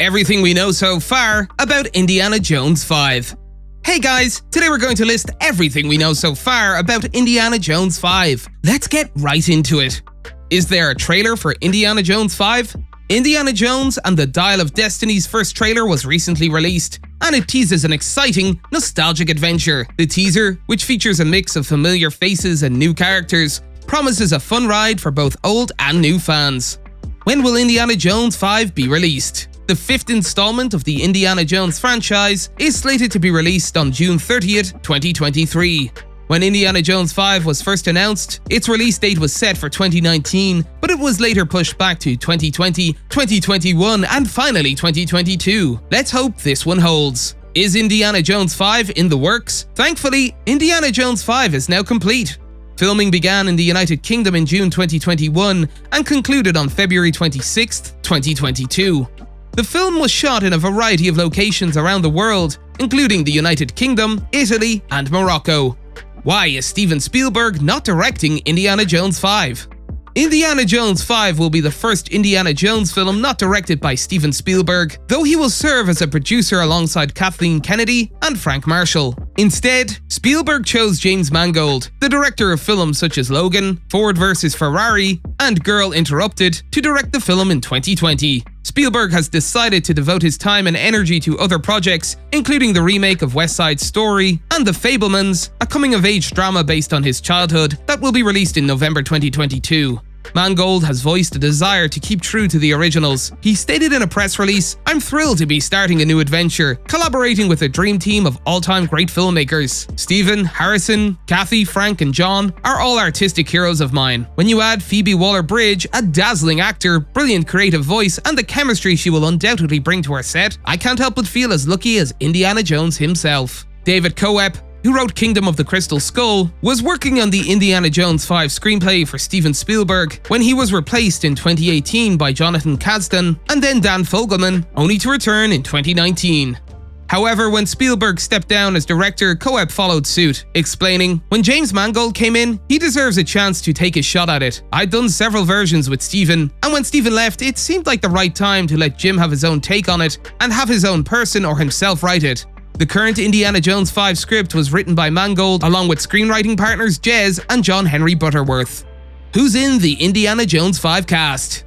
everything we know so far about Indiana Jones 5. Hey guys, today we're going to list everything we know so far about Indiana Jones 5. Let's get right into it. Is there a trailer for Indiana Jones 5? Indiana Jones and the Dial of Destiny's first trailer was recently released, and it teases an exciting, nostalgic adventure. The teaser, which features a mix of familiar faces and new characters, promises a fun ride for both old and new fans. When will Indiana Jones 5 be released? The fifth installment of the Indiana Jones franchise is slated to be released on June 30th, 2023. When Indiana Jones 5 was first announced, its release date was set for 2019, but it was later pushed back to 2020, 2021, and finally 2022. Let's hope this one holds. Is Indiana Jones 5 in the works? Thankfully, Indiana Jones 5 is now complete. Filming began in the United Kingdom in June 2021 and concluded on February 26, 2022. The film was shot in a variety of locations around the world, including the United Kingdom, Italy, and Morocco. Why is Steven Spielberg not directing Indiana Jones 5? Indiana Jones 5 will be the first Indiana Jones film not directed by Steven Spielberg, though he will serve as a producer alongside Kathleen Kennedy and Frank Marshall. Instead, Spielberg chose James Mangold, the director of films such as Logan, Ford vs. Ferrari, and Girl Interrupted, to direct the film in 2020. Spielberg has decided to devote his time and energy to other projects, including the remake of West Side Story and The Fabelmans, a coming-of-age drama based on his childhood that will be released in November 2022. Mangold has voiced a desire to keep true to the originals. He stated in a press release, "I'm thrilled to be starting a new adventure, collaborating with a dream team of all-time great filmmakers. Steven, Harrison, Kathy, Frank, and John are all artistic heroes of mine. When you add Phoebe Waller-Bridge, a dazzling actor, brilliant creative voice, and the chemistry she will undoubtedly bring to our set, I can't help but feel as lucky as Indiana Jones himself." David Coep, who wrote Kingdom of the Crystal Skull, was working on the Indiana Jones 5 screenplay for Steven Spielberg when he was replaced in 2018 by Jonathan Kasdan and then Dan Fogelman, only to return in 2019. However, when Spielberg stepped down as director, Coep followed suit, explaining, "When James Mangold came in, he deserves a chance to take a shot at it. I'd done several versions with Steven, and when Steven left, it seemed like the right time to let Jim have his own take on it and have his own person or himself write it." The current Indiana Jones 5 script was written by Mangold along with screenwriting partners Jez and John Henry Butterworth. Who's in the Indiana Jones 5 cast?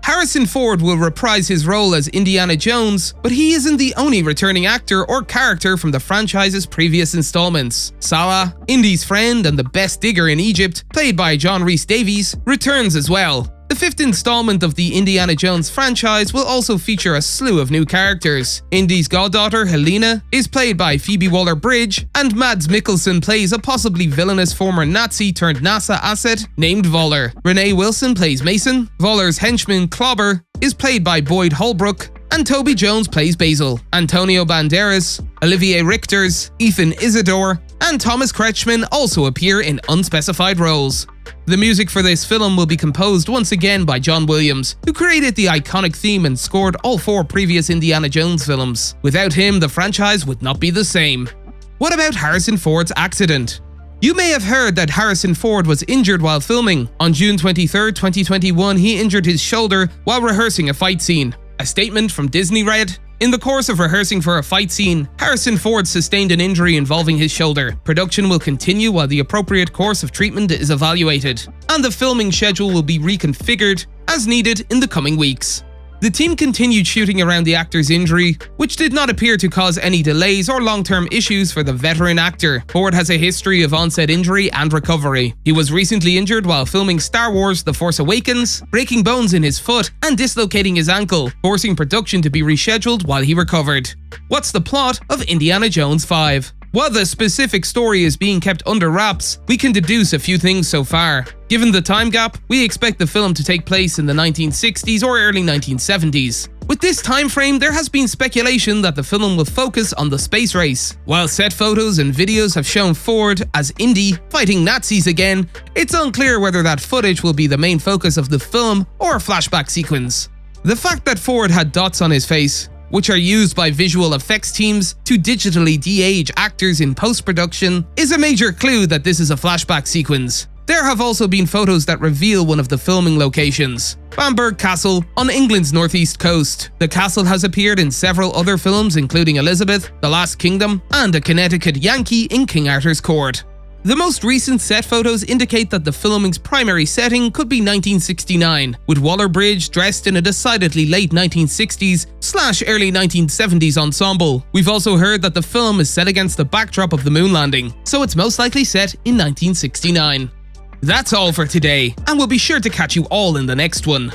Harrison Ford will reprise his role as Indiana Jones, but he isn't the only returning actor or character from the franchise's previous installments. Salah, Indy's friend and the best digger in Egypt, played by John Rhys Davies, returns as well. The fifth installment of the Indiana Jones franchise will also feature a slew of new characters. Indy's goddaughter, Helena, is played by Phoebe Waller-Bridge, and Mads Mikkelsen plays a possibly villainous former Nazi turned NASA asset named Voller. Renee Wilson plays Mason, Voller's henchman Clobber is played by Boyd Holbrook, and Toby Jones plays Basil. Antonio Banderas, Olivier Richters, Ethan Isidore, and Thomas Kretschmann also appear in unspecified roles. The music for this film will be composed once again by John Williams, who created the iconic theme and scored all 4 previous Indiana Jones films. Without him, the franchise would not be the same. What about Harrison Ford's accident? You may have heard that Harrison Ford was injured while filming. On June 23, 2021, he injured his shoulder while rehearsing a fight scene. A statement from Disney read, "In the course of rehearsing for a fight scene, Harrison Ford sustained an injury involving his shoulder. Production will continue while the appropriate course of treatment is evaluated, and the filming schedule will be reconfigured as needed in the coming weeks." The team continued shooting around the actor's injury, which did not appear to cause any delays or long-term issues for the veteran actor. Ford has a history of onset injury and recovery. He was recently injured while filming Star Wars: The Force Awakens, breaking bones in his foot and dislocating his ankle, forcing production to be rescheduled while he recovered. What's the plot of Indiana Jones 5? While the specific story is being kept under wraps, we can deduce a few things so far. Given the time gap, we expect the film to take place in the 1960s or early 1970s. With this time frame, there has been speculation that the film will focus on the space race. While set photos and videos have shown Ford as Indy fighting Nazis again, it's unclear whether that footage will be the main focus of the film or a flashback sequence. The fact that Ford had dots on his face, which are used by visual effects teams to digitally de-age actors in post-production, is a major clue that this is a flashback sequence. There have also been photos that reveal one of the filming locations: Bamberg Castle on England's northeast coast. The castle has appeared in several other films including Elizabeth, The Last Kingdom, and A Connecticut Yankee in King Arthur's Court. The most recent set photos indicate that the filming's primary setting could be 1969, with Waller-Bridge dressed in a decidedly late 1960s/early 1970s ensemble. We've also heard that the film is set against the backdrop of the moon landing, so it's most likely set in 1969. That's all for today, and we'll be sure to catch you all in the next one.